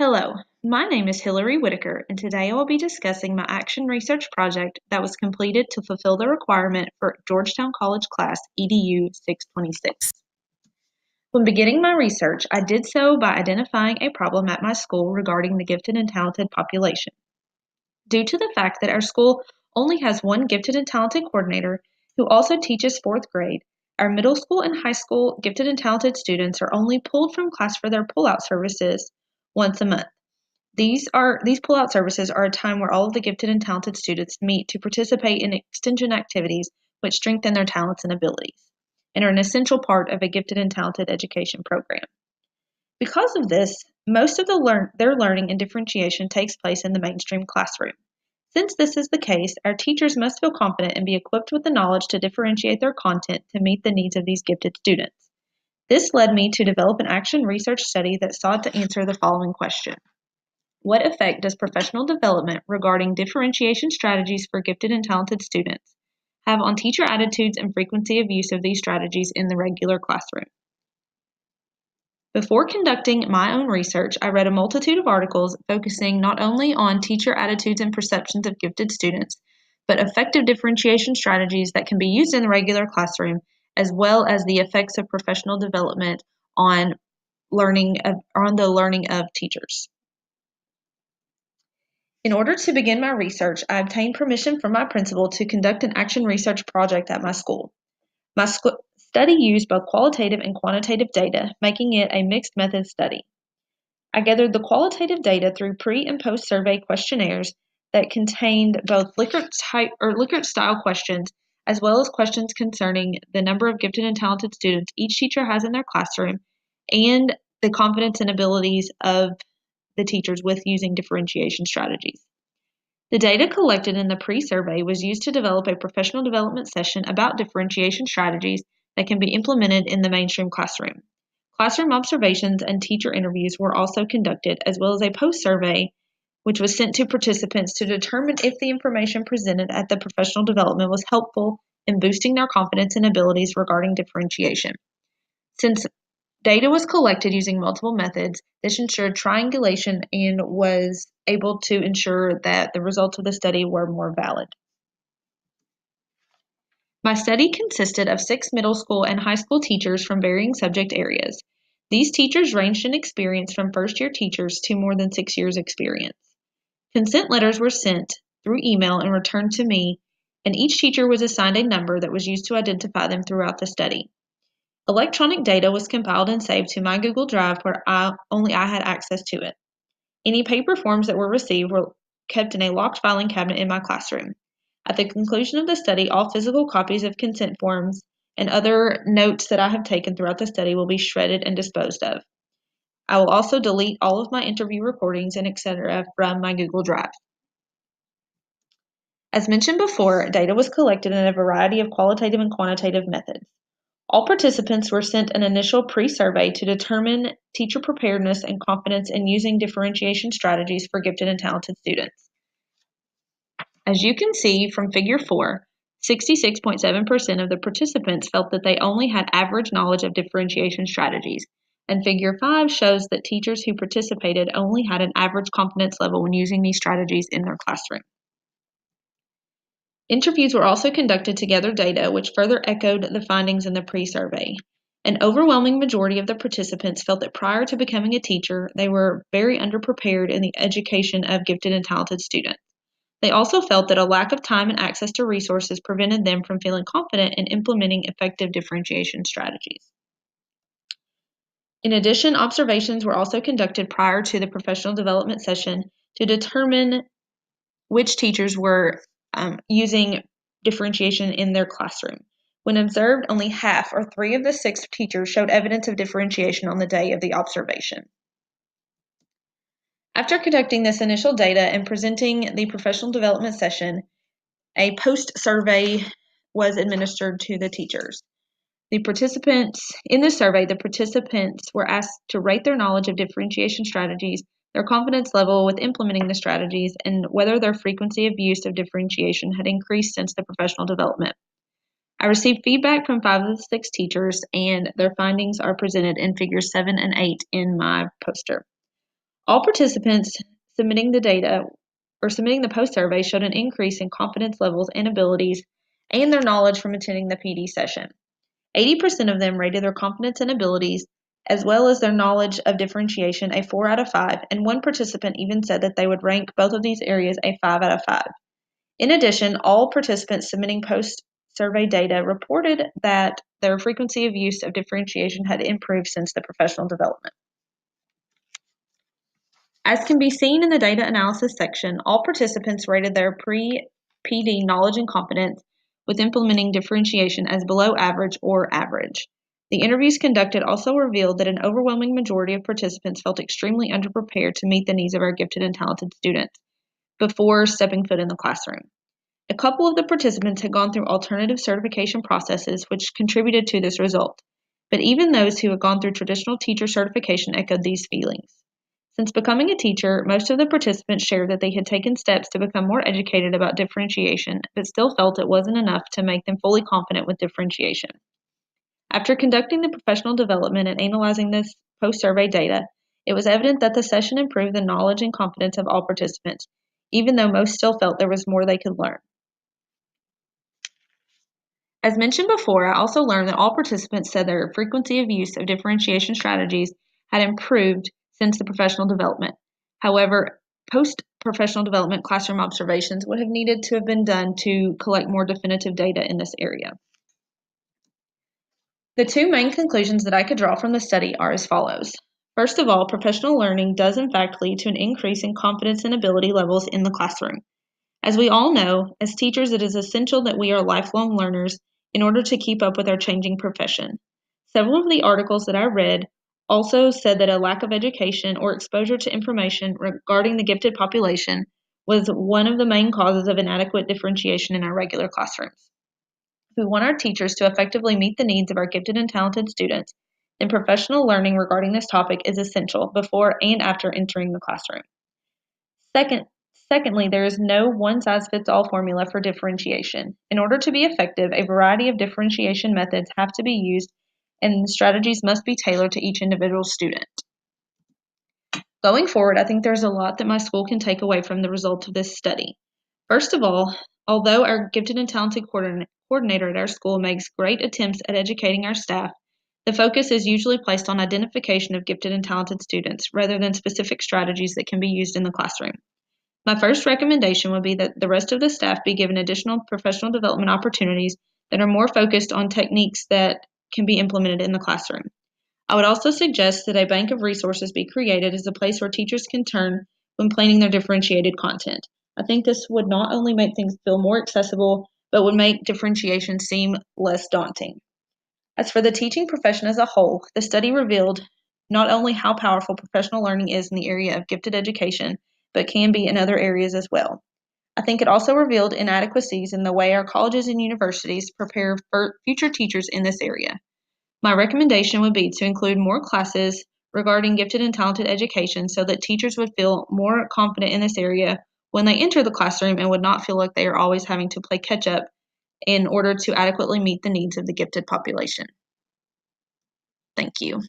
Hello, my name is Hillary Whitaker, and today I will be discussing my action research project that was completed to fulfill the requirement for Georgetown College Class EDU 626. When beginning my research, I did so by identifying a problem at my school regarding the gifted and talented population. Due to the fact that our school only has one gifted and talented coordinator who also teaches fourth grade, our middle school and high school gifted and talented students are only pulled from class for their pull-out services once a month. These pull-out services are a time where all of the gifted and talented students meet to participate in extension activities which strengthen their talents and abilities, and are an essential part of a gifted and talented education program. Because of this, most of their learning and differentiation takes place in the mainstream classroom. Since this is the case, our teachers must feel confident and be equipped with the knowledge to differentiate their content to meet the needs of these gifted students. This led me to develop an action research study that sought to answer the following question. What effect does professional development regarding differentiation strategies for gifted and talented students have on teacher attitudes and frequency of use of these strategies in the regular classroom? Before conducting my own research, I read a multitude of articles focusing not only on teacher attitudes and perceptions of gifted students, but effective differentiation strategies that can be used in the regular classroom, as well as the effects of professional development on the learning of teachers. In order to begin my research, I obtained permission from my principal to conduct an action research project at my school. My study used both qualitative and quantitative data, making it a mixed method study. I gathered the qualitative data through pre- and post-survey questionnaires that contained both Likert-style questions, as well as questions concerning the number of gifted and talented students each teacher has in their classroom, and the confidence and abilities of the teachers with using differentiation strategies. The data collected in the pre-survey was used to develop a professional development session about differentiation strategies that can be implemented in the mainstream classroom. Classroom observations and teacher interviews were also conducted, as well as a post-survey which was sent to participants to determine if the information presented at the professional development was helpful in boosting their confidence and abilities regarding differentiation. Since data was collected using multiple methods, this ensured triangulation and was able to ensure that the results of the study were more valid. My study consisted of 6 middle school and high school teachers from varying subject areas. These teachers ranged in experience from first-year teachers to more than 6 years' experience. Consent letters were sent through email and returned to me, and each teacher was assigned a number that was used to identify them throughout the study. Electronic data was compiled and saved to my Google Drive where only I had access to it. Any paper forms that were received were kept in a locked filing cabinet in my classroom. At the conclusion of the study, all physical copies of consent forms and other notes that I have taken throughout the study will be shredded and disposed of. I will also delete all of my interview recordings and etc. from my Google Drive. As mentioned before, data was collected in a variety of qualitative and quantitative methods. All participants were sent an initial pre-survey to determine teacher preparedness and confidence in using differentiation strategies for gifted and talented students. As you can see from Figure 4, 66.7% of the participants felt that they only had average knowledge of differentiation strategies, and Figure 5 shows that teachers who participated only had an average confidence level when using these strategies in their classroom. Interviews were also conducted to gather data which further echoed the findings in the pre-survey. An overwhelming majority of the participants felt that prior to becoming a teacher, they were very underprepared in the education of gifted and talented students. They also felt that a lack of time and access to resources prevented them from feeling confident in implementing effective differentiation strategies. In addition, observations were also conducted prior to the professional development session to determine which teachers were using differentiation in their classroom. When observed, only half or 3 of the 6 teachers showed evidence of differentiation on the day of the observation. After conducting this initial data and presenting the professional development session, a post-survey was administered to the teachers. In the survey, the participants were asked to rate their knowledge of differentiation strategies, their confidence level with implementing the strategies, and whether their frequency of use of differentiation had increased since the professional development. I received feedback from 5 of the 6 teachers, and their findings are presented in Figures 7 and 8 in my poster. All participants submitting the data or submitting the post-survey showed an increase in confidence levels and abilities and their knowledge from attending the PD session. 80% of them rated their confidence and abilities as well as their knowledge of differentiation a 4 out of 5, and one participant even said that they would rank both of these areas a 5 out of 5. In addition, all participants submitting post-survey data reported that their frequency of use of differentiation had improved since the professional development. As can be seen in the data analysis section, all participants rated their pre-PD knowledge and competence with implementing differentiation as below average or average. The interviews conducted also revealed that an overwhelming majority of participants felt extremely underprepared to meet the needs of our gifted and talented students before stepping foot in the classroom. A couple of the participants had gone through alternative certification processes, which contributed to this result, but even those who had gone through traditional teacher certification echoed these feelings. Since becoming a teacher, most of the participants shared that they had taken steps to become more educated about differentiation, but still felt it wasn't enough to make them fully confident with differentiation. After conducting the professional development and analyzing this post-survey data, it was evident that the session improved the knowledge and confidence of all participants, even though most still felt there was more they could learn. As mentioned before, I also learned that all participants said their frequency of use of differentiation strategies had improved since the professional development. However, post-professional development classroom observations would have needed to have been done to collect more definitive data in this area. The two main conclusions that I could draw from the study are as follows. First of all, professional learning does in fact lead to an increase in confidence and ability levels in the classroom. As we all know, as teachers, it is essential that we are lifelong learners in order to keep up with our changing profession. Several of the articles that I read also said that a lack of education or exposure to information regarding the gifted population was one of the main causes of inadequate differentiation in our regular classrooms. If we want our teachers to effectively meet the needs of our gifted and talented students, then professional learning regarding this topic is essential before and after entering the classroom. Secondly, there is no one-size-fits-all formula for differentiation. In order to be effective, a variety of differentiation methods have to be used, and strategies must be tailored to each individual student. Going forward, I think there's a lot that my school can take away from the results of this study. First of all, although our gifted and talented coordinator at our school makes great attempts at educating our staff, the focus is usually placed on identification of gifted and talented students rather than specific strategies that can be used in the classroom. My first recommendation would be that the rest of the staff be given additional professional development opportunities that are more focused on techniques that can be implemented in the classroom. I would also suggest that a bank of resources be created as a place where teachers can turn when planning their differentiated content. I think this would not only make things feel more accessible, but would make differentiation seem less daunting. As for the teaching profession as a whole, the study revealed not only how powerful professional learning is in the area of gifted education, but can be in other areas as well. I think it also revealed inadequacies in the way our colleges and universities prepare for future teachers in this area. My recommendation would be to include more classes regarding gifted and talented education so that teachers would feel more confident in this area when they enter the classroom and would not feel like they are always having to play catch up in order to adequately meet the needs of the gifted population. Thank you.